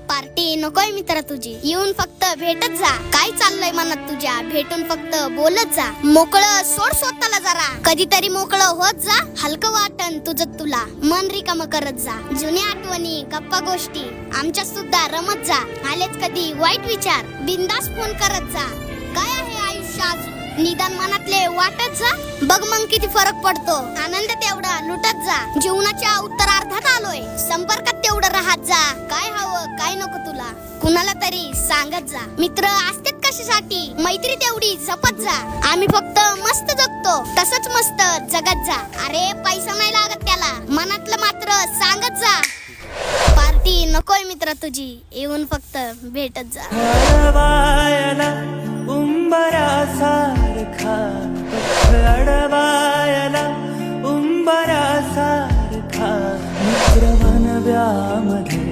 Party नकोय मित्रा तुझी, येऊन फक्त भेटत जा. काय चाललंय मनात तुझ्या, भेटून फक्त बोलत जा. मोकळं सोड स्वतःला जरा, कधीतरी मोकळं होत जा. हलकं वाटन तुझं तुला, मन रिकामं करत जा. जुन्या आठवणी गप्पा गोष्टी आमच्या सुद्धा रमत जा. आलेच कधी वाईट विचार, बिंदास फोन करत जा. काय आहे आयुष्यात निदान मनातले वाटत जा. बघ मग किती फरक पडतो, आनंद तेवढा लुटत जा. जीवनाच्या उत्तरार्धात आलोय, संपर्कात तेवढं राहत जा. काय हवं काय नको तुला कुणाला तरी सांगत जा. मित्र असतात कशासाठी, मैत्री तेवढी जपत जा. आम्ही फक्त मस्त जगतो, तसंच मस्त जगत जा. अरे पैसा नाही लागत त्याला, मनातलं मात्र सांगत जा. पार्टी नकोय मित्र तुझी, येऊन फक्त भेटत जा. उंबरासारखा अडवायला उंबरासारखा मित्र बनव्यामध्ये